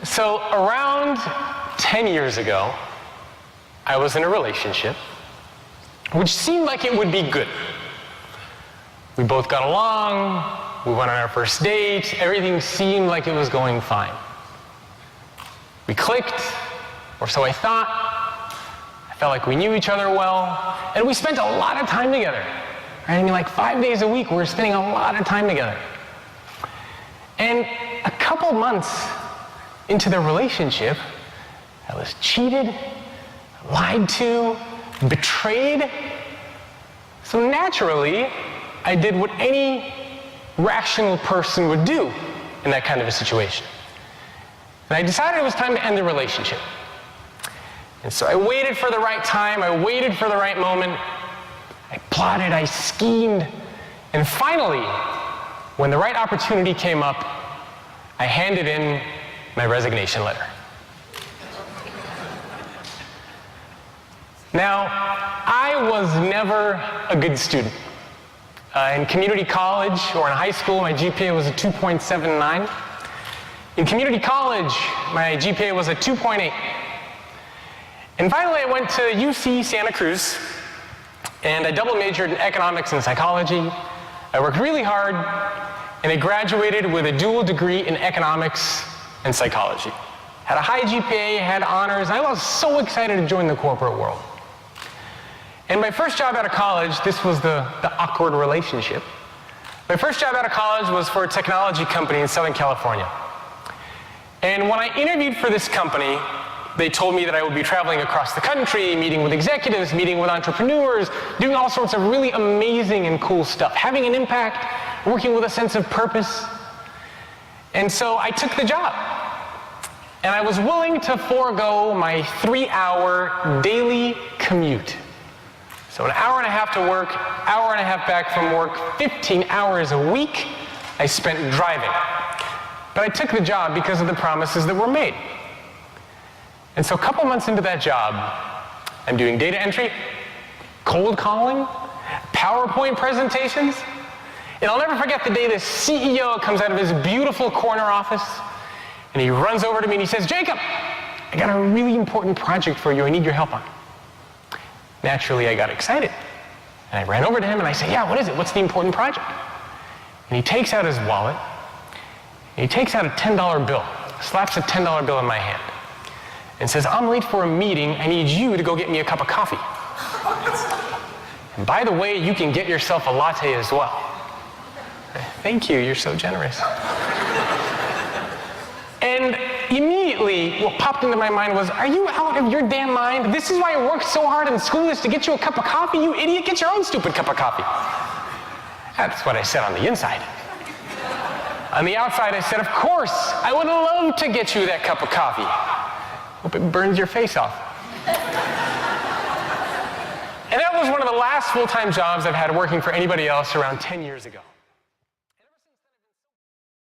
So around 10 years ago, I was in a relationship which seemed like it would be good. We both got along, we went on our first date, everything seemed like it was going fine. We clicked, or so I thought. I felt like we knew each other well, and we spent a lot of time together. Right? I mean, like 5 days a week, we were spending a lot of time together. And a couple months into the relationship, I was cheated, lied to, betrayed. So naturally, I did what any rational person would do in that kind of a situation. And I decided it was time to end the relationship. And so I waited for the right time, I waited for the right moment, I plotted, I schemed, and finally, when the right opportunity came up, I handed in my resignation letter. Now, I was never a good student. In community college or in high school, my GPA was a 2.79. In community college, my GPA was a 2.8. And finally, I went to UC Santa Cruz, and I double majored in economics and psychology. I worked really hard, and I graduated with a dual degree in economics and psychology. Had a high GPA, had honors, and I was so excited to join the corporate world. And my first job out of college, this was the awkward relationship. My first job out of college was for a technology company in Southern California. And when I interviewed for this company, they told me that I would be traveling across the country, meeting with executives, meeting with entrepreneurs, doing all sorts of really amazing and cool stuff, having an impact, working with a sense of purpose. And so I took the job. And I was willing to forego my 3-hour daily commute. So an hour and a half to work, hour and a half back from work, 15 hours a week I spent driving. But I took the job because of the promises that were made. And so a couple months into that job, I'm doing data entry, cold calling, PowerPoint presentations. And I'll never forget the day the CEO comes out of his beautiful corner office, and he runs over to me and he says, "Jacob, I got a really important project for you I need your help on." Naturally, I got excited. And I ran over to him and I said, "Yeah, what is it? What's the important project?" And he takes out his wallet, and he takes out a $10 bill, slaps a $10 bill in my hand, and says, "I'm late for a meeting. I need you to go get me a cup of coffee. And by the way, you can get yourself a latte as well." "Thank you, you're so generous." And immediately, what popped into my mind was, are you out of your damn mind? This is why I worked so hard in school, is to get you a cup of coffee? You idiot, get your own stupid cup of coffee. That's what I said on the inside. On the outside, I said, of course, I would love to get you that cup of coffee. Hope it burns your face off. And that was one of the last full-time jobs I've had working for anybody else around 10 years ago.